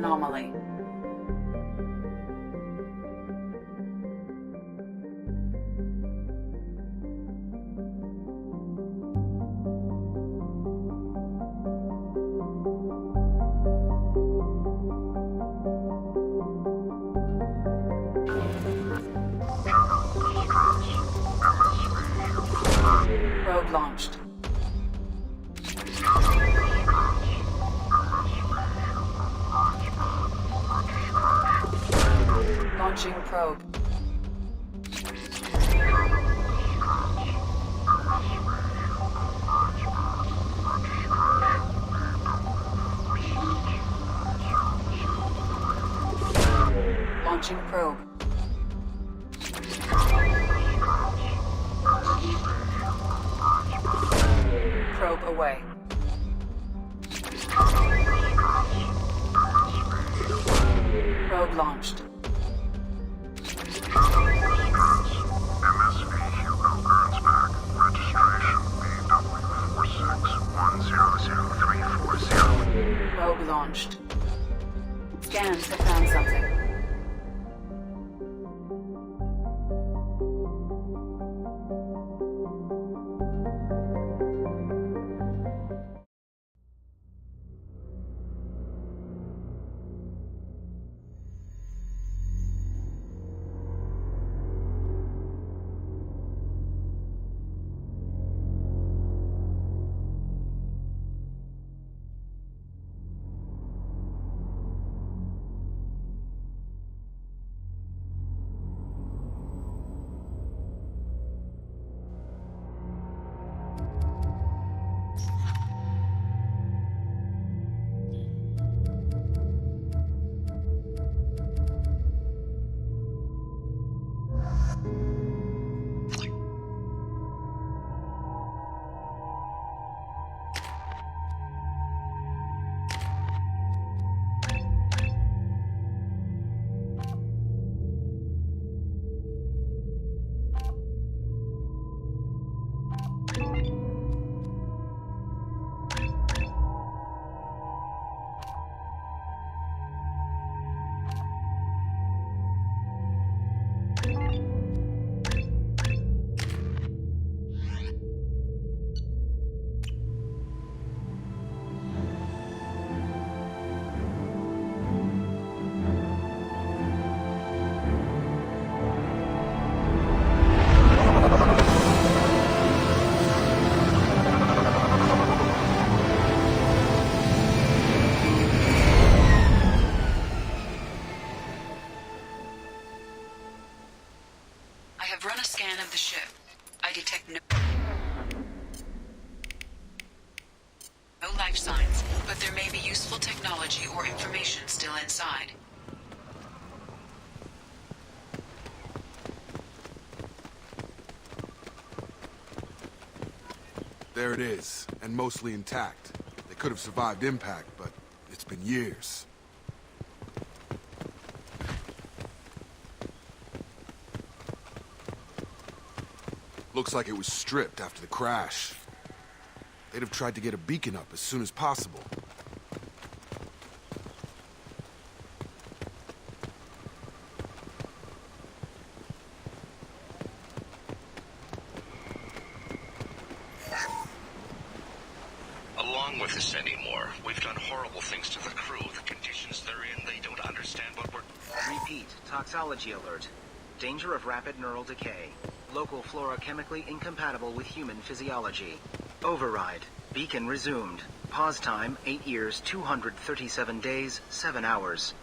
anomaly. Probe launched. Launching probe. Launching probe. Probe away. Probe launched. Probe launched. Scans have found something. Run a scan of the ship. I detect no life signs, but there may be useful technology or information still inside. There it is, and mostly intact. They could have survived impact, but it's been years. Looks like it was stripped after the crash. They'd have tried to get a beacon up as soon as possible. Along with this anymore, we've done horrible things to the crew. The conditions they're in, they don't understand what we're... Repeat, toxology alert. Danger of rapid neural decay. Local flora chemically incompatible with human physiology. Override. Beacon resumed. Pause time, 8 years, 237 days, 7 hours.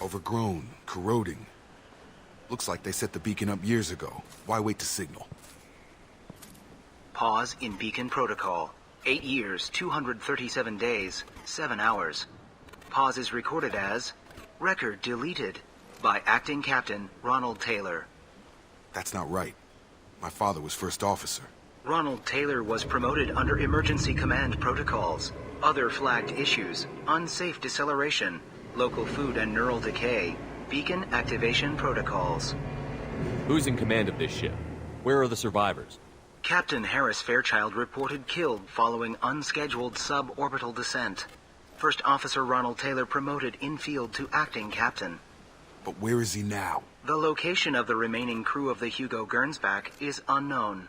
Overgrown, corroding. Looks like they set the beacon up years ago. Why wait to signal? Pause in beacon protocol. 8 years, 237 days, 7 hours. Pause is recorded as record deleted by Acting Captain Ronald Taylor. That's not right. My father was first officer. Ronald Taylor was promoted under emergency command protocols. Other flagged issues: unsafe deceleration, local food and neural decay, beacon activation protocols. Who's in command of this ship? Where are the survivors? Captain Harris Fairchild reported killed following unscheduled suborbital descent. First Officer Ronald Taylor promoted in-field to acting captain. But where is he now? The location of the remaining crew of the Hugo Gernsback is unknown.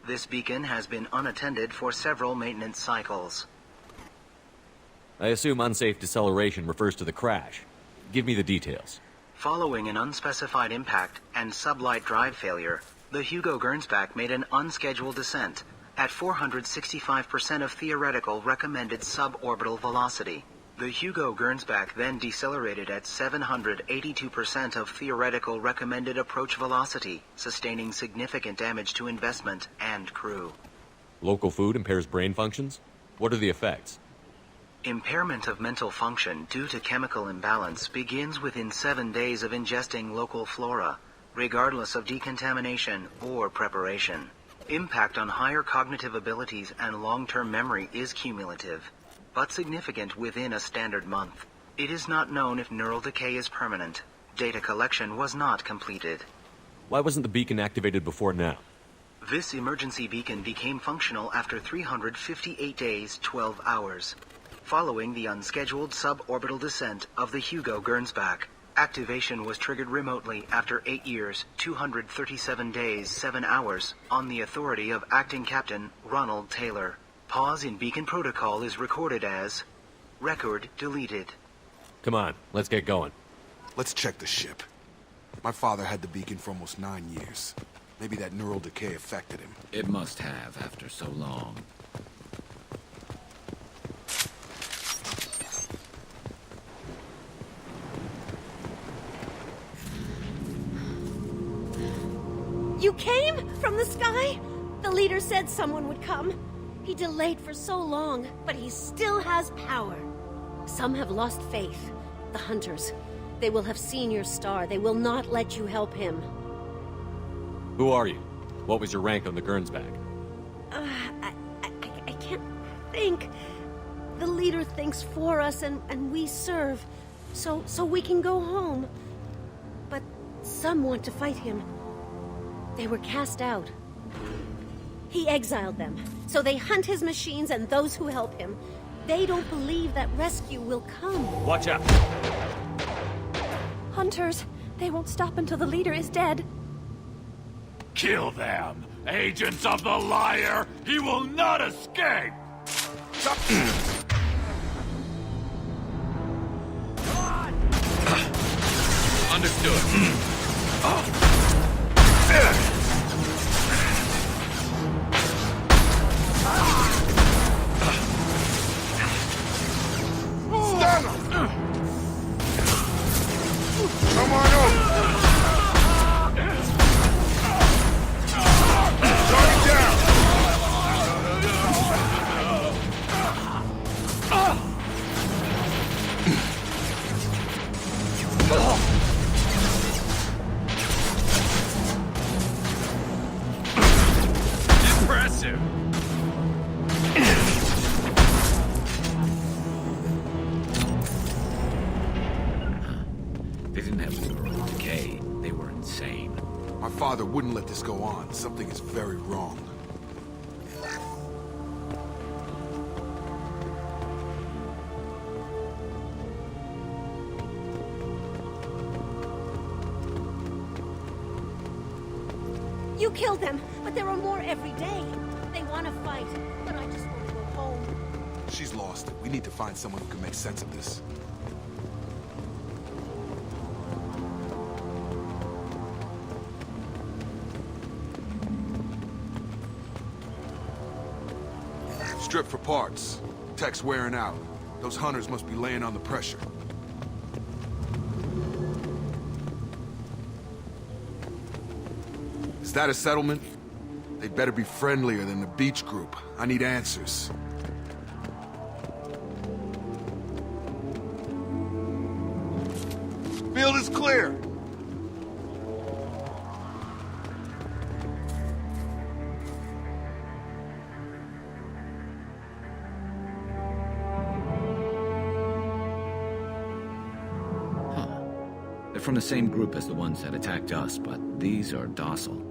This beacon has been unattended for several maintenance cycles. I assume unsafe deceleration refers to the crash. Give me the details. Following an unspecified impact and sublight drive failure, the Hugo Gernsback made an unscheduled descent at 465% of theoretical recommended suborbital velocity. The Hugo Gernsback then decelerated at 782% of theoretical recommended approach velocity, sustaining significant damage to investment and crew. Local food impairs brain functions? What are the effects? Impairment of mental function due to chemical imbalance begins within 7 days of ingesting local flora, regardless of decontamination or preparation. Impact on higher cognitive abilities and long-term memory is cumulative, but significant within a standard month. It is not known if neural decay is permanent. Data collection was not completed. Why wasn't the beacon activated before now? This emergency beacon became functional after 358 days, 12 hours, following the unscheduled suborbital descent of the Hugo Gernsback. Activation was triggered remotely after 8 years, 237 days, 7 hours, on the authority of Acting Captain Ronald Taylor. Pause in beacon protocol is recorded as record deleted. Come on, let's get going. Let's check the ship. My father had the beacon for almost 9 years. Maybe that neural decay affected him. It must have after so long. You came? From the sky? The leader said someone would come. He delayed for so long, but he still has power. Some have lost faith. The hunters. They will have seen your star. They will not let you help him. Who are you? What was your rank on the Gernsback? I can't think. The leader thinks for us and we serve. So we can go home. But some want to fight him. They were cast out. He exiled them, so they hunt his machines and those who help him. They don't believe that rescue will come. Watch out! Hunters, they won't stop until the leader is dead. Kill them! Agents of the liar! He will not escape! Understood. Stun him! Come on up! Target down! Impressive! They didn't have neural decay. They were insane. My father wouldn't let this go on. Something is very wrong. You killed them, but there are more every day. They want to fight, but I just want to go home. She's lost it. We need to find someone who can make sense of this. Strip for parts. Tech's wearing out. Those hunters must be laying on the pressure. Is that a settlement? They'd better be friendlier than the beach group. I need answers. Field is clear. They're from the same group as the ones that attacked us, but these are docile.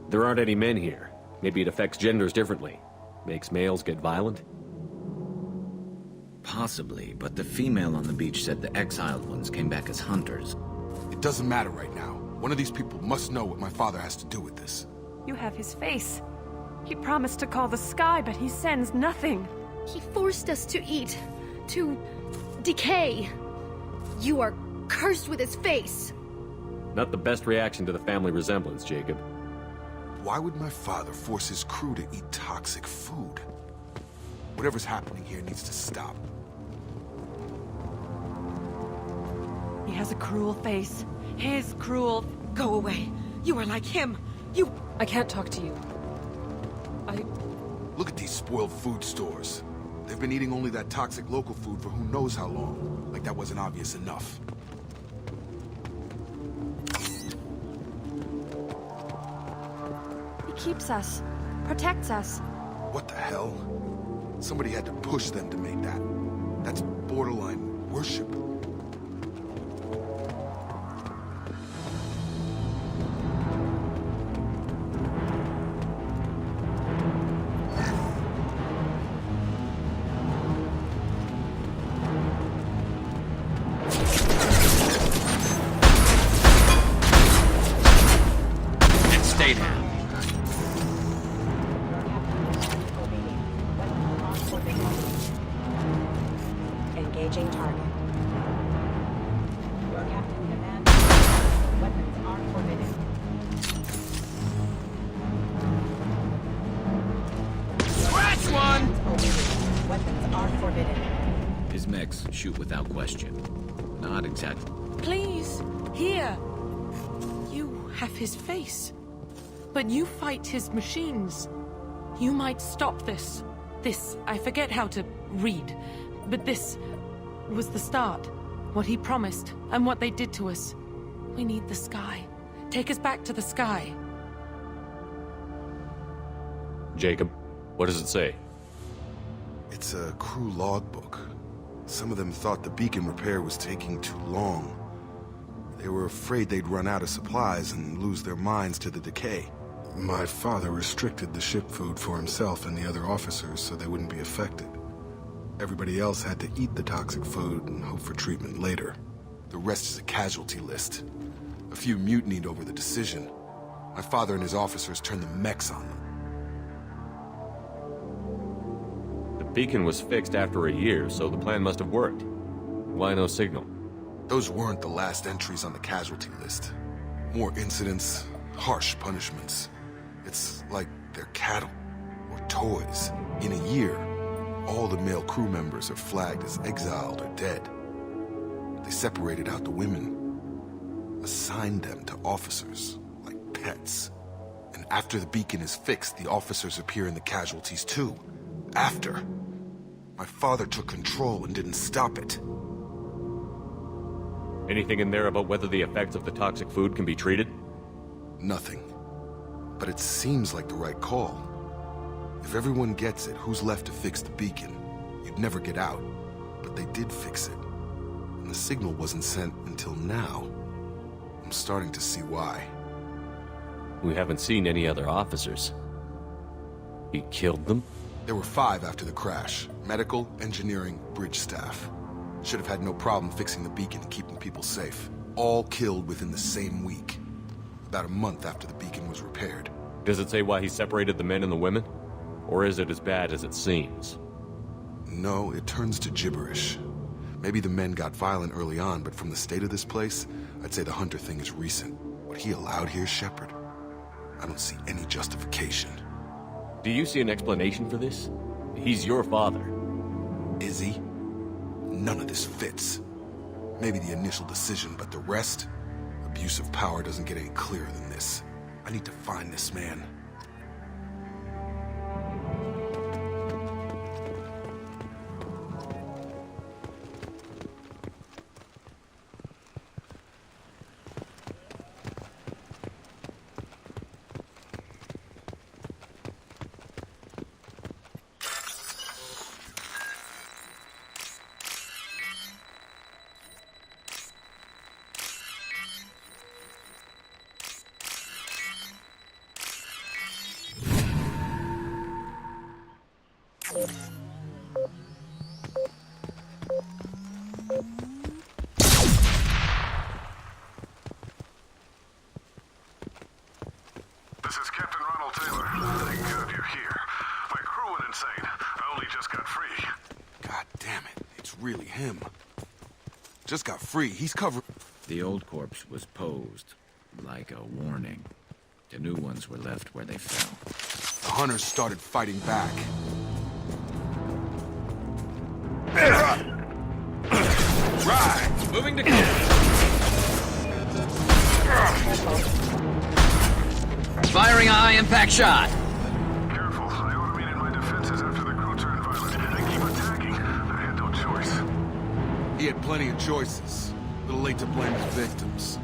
There aren't any men here. Maybe it affects genders differently. Makes males get violent? Possibly, but the female on the beach said the exiled ones came back as hunters. It doesn't matter right now. One of these people must know what my father has to do with this. You have his face. He promised to call the sky, but he sends nothing. He forced us to eat, to decay. You are cursed with his face. Not the best reaction to the family resemblance, Jacob. Why would my father force his crew to eat toxic food? Whatever's happening here needs to stop. He has a cruel face. His cruel... Go away. You are like him. You... I can't talk to you. Look at these spoiled food stores. They've been eating only that toxic local food for who knows how long. Like that wasn't obvious enough. He keeps us. Protects us. What the hell? Somebody had to push them to make that. That's borderline worship. Engaging target. Your captain commands. Weapons are forbidden. Scratch one! Weapons are forbidden. His mechs shoot without question. Not exactly. Please, here. You have his face. But you fight his machines. You might stop this. This, I forget how to read. But this was the start. What he promised, and what they did to us. We need the sky. Take us back to the sky. Jacob, what does it say? It's a crew logbook. Some of them thought the beacon repair was taking too long. They were afraid they'd run out of supplies and lose their minds to the decay. My father restricted the ship food for himself and the other officers so they wouldn't be affected. Everybody else had to eat the toxic food and hope for treatment later. The rest is a casualty list. A few mutinied over the decision. My father and his officers turned the mechs on them. The beacon was fixed after a year, so the plan must have worked. Why no signal? Those weren't the last entries on the casualty list. More incidents, harsh punishments. It's like they're cattle or toys. In a year, all the male crew members are flagged as exiled or dead. They separated out the women, assigned them to officers, like pets. And after the beacon is fixed, the officers appear in the casualties too. After. My father took control and didn't stop it. Anything in there about whether the effects of the toxic food can be treated? Nothing. But it seems like the right call. If everyone gets it, who's left to fix the beacon? You'd never get out. But they did fix it. And the signal wasn't sent until now. I'm starting to see why. We haven't seen any other officers. He killed them? There were 5 after the crash. Medical, engineering, bridge staff. Should have had no problem fixing the beacon and keeping people safe. All killed within the same week. About a month after the beacon was repaired. Does it say why he separated the men and the women? Or is it as bad as it seems? No, it turns to gibberish. Maybe the men got violent early on, but from the state of this place, I'd say the Hunter thing is recent. What he allowed here, Shepard, I don't see any justification. Do you see an explanation for this? He's your father. Is he? None of this fits. Maybe the initial decision, but the rest? Abuse of power doesn't get any clearer than this. I need to find this man. it's really him. Just got free. He's covered. The old corpse was posed, like a warning. The new ones were left where they fell. The hunters started fighting back. Right! Moving to kill. Firing a high-impact shot. Careful. I automated my defenses after the crew turned violent. They keep attacking. I had no choice. He had plenty of choices. A little late to blame his victims.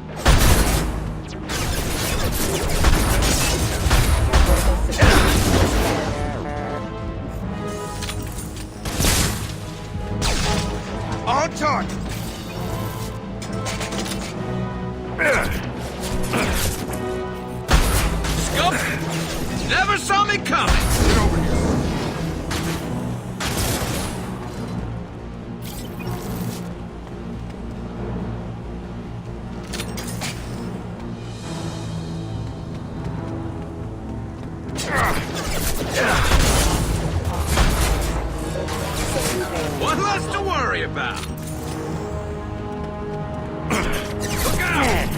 On target! Scope! Never saw me coming! Get over here. One less to worry about. Look out!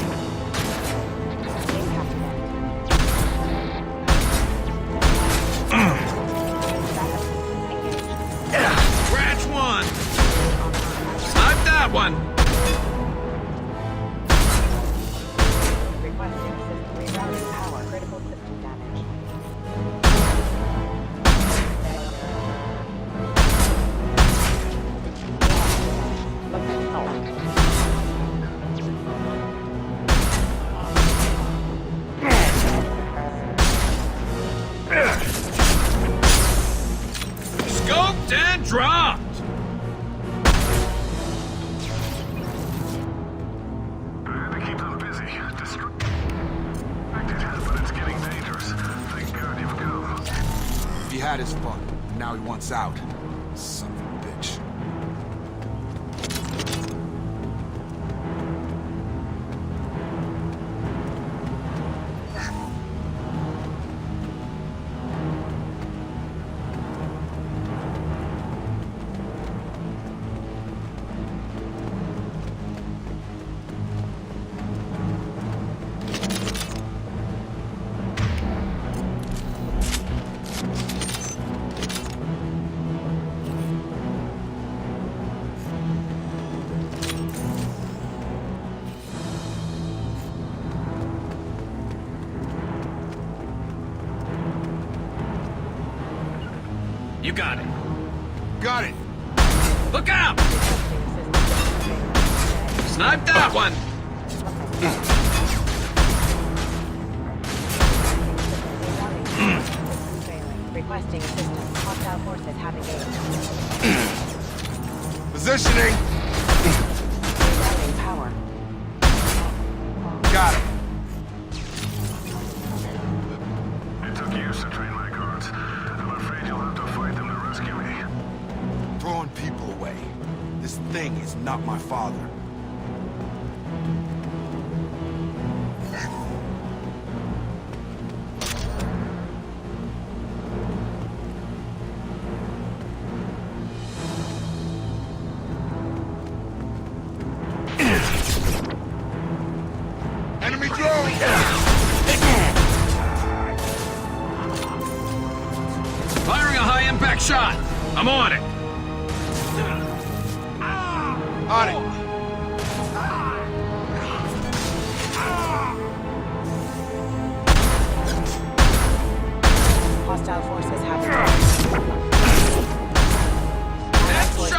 Scratch one. Snipe that one. Requesting system rerouting power. Critical system damage. Scoped and dropped. I had to keep them busy. Distracted, but it's getting dangerous. Thank God you've come. He had his fun. Now he wants out. Son of a bitch. You got it. Got it! Look out! Snipe that one! Requesting assistance. Hostile forces having aid. Positioning! Rerouting power. Got it. It took years to train my guards. I'm afraid you'll have to fight them to rescue me. Throwing people away. This thing is not my father. Enemy drone! Firing a high-impact shot. I'm on it. On it! Hostile forces having Headshot.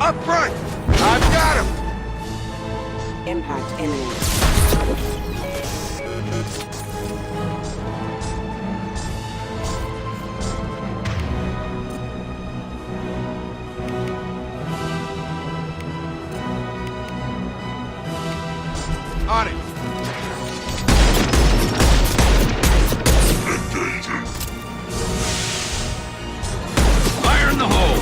Up front! I've got him! impact imminent. On it! Fire in the hole.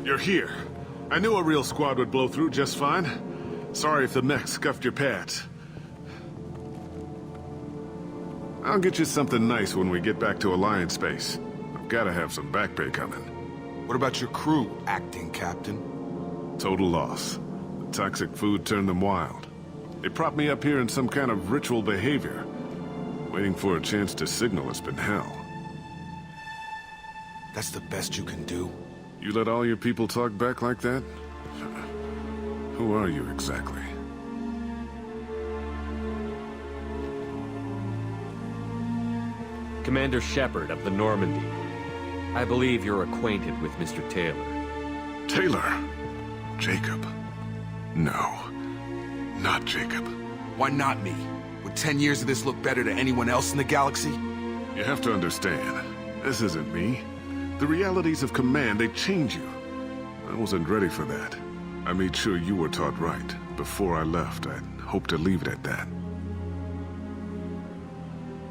You're here. I knew a real squad would blow through just fine. Sorry if the mech scuffed your pads. I'll get you something nice when we get back to Alliance space. I've gotta have some back pay coming. What about your crew, acting captain? Total loss. The toxic food turned them wild. They propped me up here in some kind of ritual behavior. Waiting for a chance to signal has been hell. That's the best you can do? You let all your people talk back like that? Who are you exactly? Commander Shepard of the Normandy. I believe you're acquainted with Mr. Taylor. Taylor? Jacob? No. Not Jacob. Why not me? Would 10 years of this look better to anyone else in the galaxy? You have to understand, this isn't me. The realities of command, they change you. I wasn't ready for that. I made sure you were taught right. Before I left, I'd hoped to leave it at that.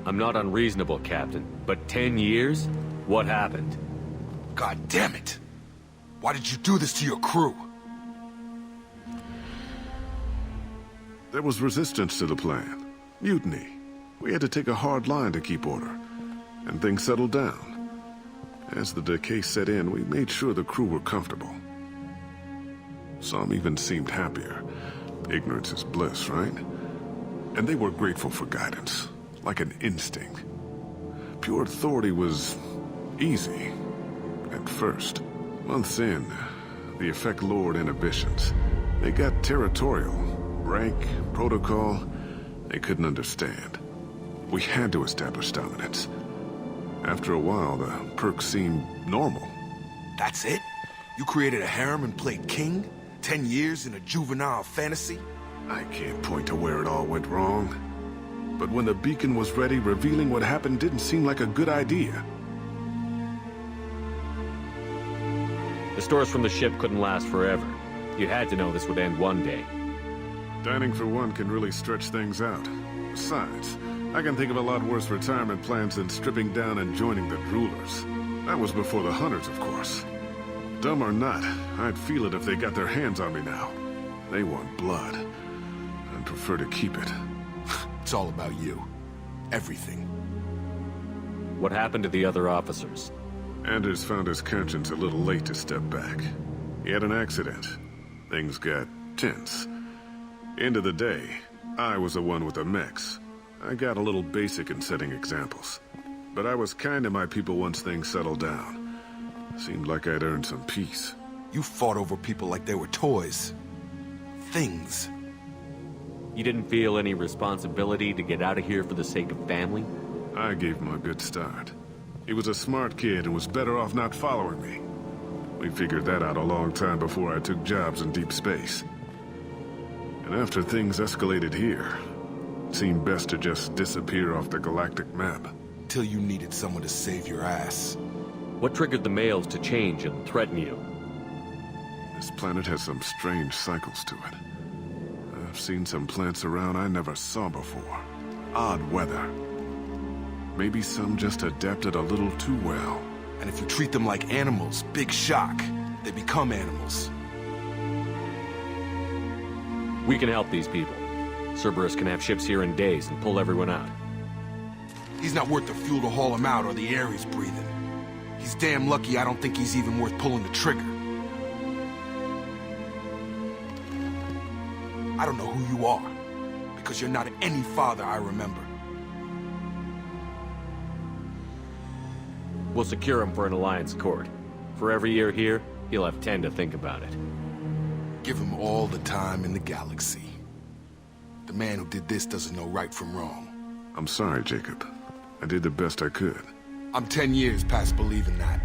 I'm not unreasonable, Captain, but 10 years? What happened? God damn it! Why did you do this to your crew? There was resistance to the plan. Mutiny. We had to take a hard line to keep order. And things settled down. As the decay set in, we made sure the crew were comfortable. Some even seemed happier. Ignorance is bliss, right? And they were grateful for guidance, like an instinct. Pure authority was easy, at first. Months in, the effect lowered inhibitions. They got territorial. Rank, protocol, they couldn't understand. We had to establish dominance. After a while, the perks seemed normal. That's it? You created a harem and played king? 10 years in a juvenile fantasy? I can't point to where it all went wrong. But when the beacon was ready, revealing what happened didn't seem like a good idea. The stores from the ship couldn't last forever. You had to know this would end one day. Dining for one can really stretch things out. Besides, I can think of a lot worse retirement plans than stripping down and joining the Droolers. That was before the Hunters, of course. Dumb or not, I'd feel it if they got their hands on me now. They want blood. I'd prefer to keep it. It's all about you. Everything. What happened to the other officers? Anders found his conscience a little late to step back. He had an accident. Things got tense. End of the day, I was the one with the mechs. I got a little basic in setting examples. But I was kind to my people once things settled down. Seemed like I'd earned some peace. You fought over people like they were toys. Things. You didn't feel any responsibility to get out of here for the sake of family? I gave him a good start. He was a smart kid and was better off not following me. We figured that out a long time before I took jobs in deep space. And after things escalated here, it seemed best to just disappear off the galactic map. Till you needed someone to save your ass. What triggered the males to change and threaten you? This planet has some strange cycles to it. I've seen some plants around I never saw before. Odd weather. Maybe some just adapted a little too well. And if you treat them like animals, big shock. They become animals. We can help these people. Cerberus can have ships here in days and pull everyone out. He's not worth the fuel to haul him out or the air he's breathing. He's damn lucky I don't think he's even worth pulling the trigger. I don't know who you are, because you're not any father I remember. We'll secure him for an Alliance court. For every year here, he'll have 10 to think about it. Give him all the time in the galaxy. The man who did this doesn't know right from wrong. I'm sorry, Jacob. I did the best I could. I'm 10 years past believing that.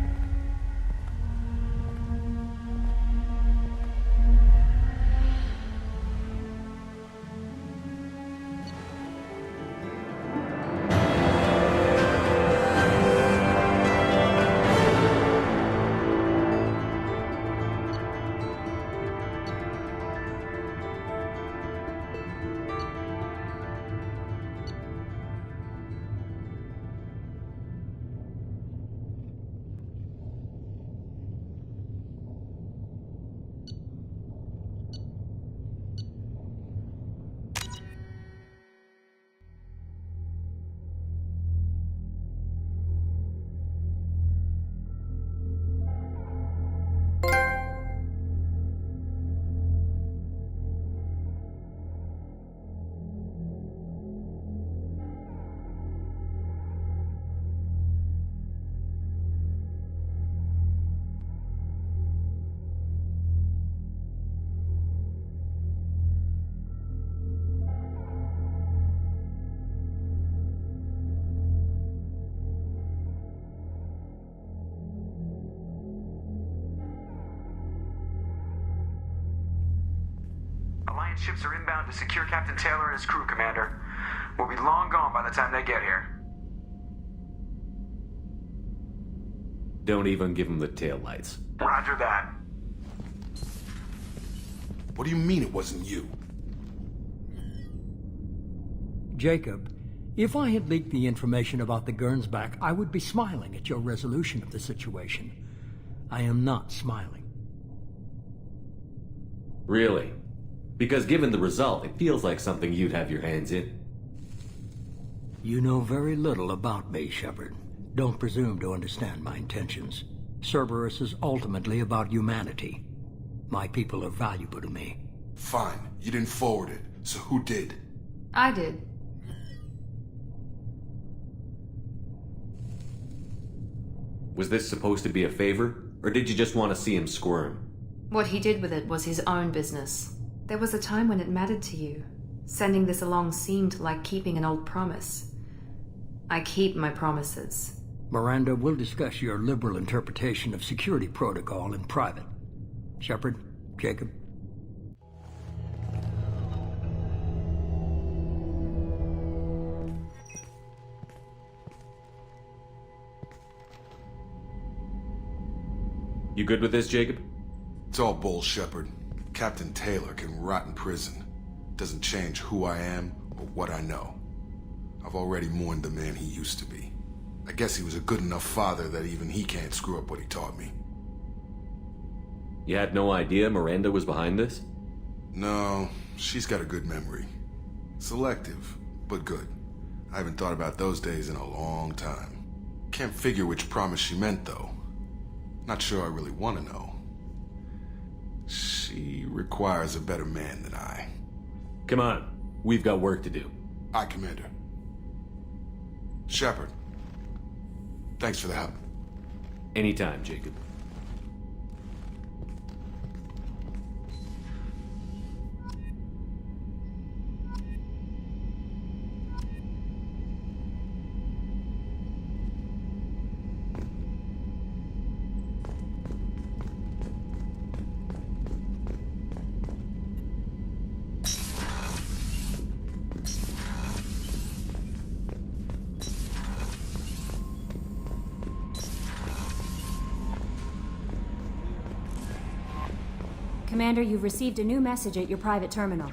Alliance ships are inbound to secure Captain Taylor and his crew, Commander. We'll be long gone by the time they get here. Don't even give him the taillights. Roger that. What do you mean it wasn't you? Jacob, if I had leaked the information about the Gernsback, I would be smiling at your resolution of the situation. I am not smiling. Really? Because given the result, it feels like something you'd have your hands in. You know very little about me, Shepard. Don't presume to understand my intentions. Cerberus is ultimately about humanity. My people are valuable to me. Fine. You didn't forward it, so who did? I did. Was this supposed to be a favor, or did you just want to see him squirm? What he did with it was his own business. There was a time when it mattered to you. Sending this along seemed like keeping an old promise. I keep my promises. Miranda, we'll discuss your liberal interpretation of security protocol in private. Shepard, Jacob. You good with this, Jacob? It's all bull, Shepard. Captain Taylor can rot in prison. Doesn't change who I am or what I know. I've already mourned the man he used to be. I guess he was a good enough father that even he can't screw up what he taught me. You had no idea Miranda was behind this? No, she's got a good memory. Selective, but good. I haven't thought about those days in a long time. Can't figure which promise she meant, though. Not sure I really want to know. She requires a better man than I. Come on, we've got work to do. Aye, Commander. Shepard, thanks for the help. Anytime, Jacob. Commander, you've received a new message at your private terminal.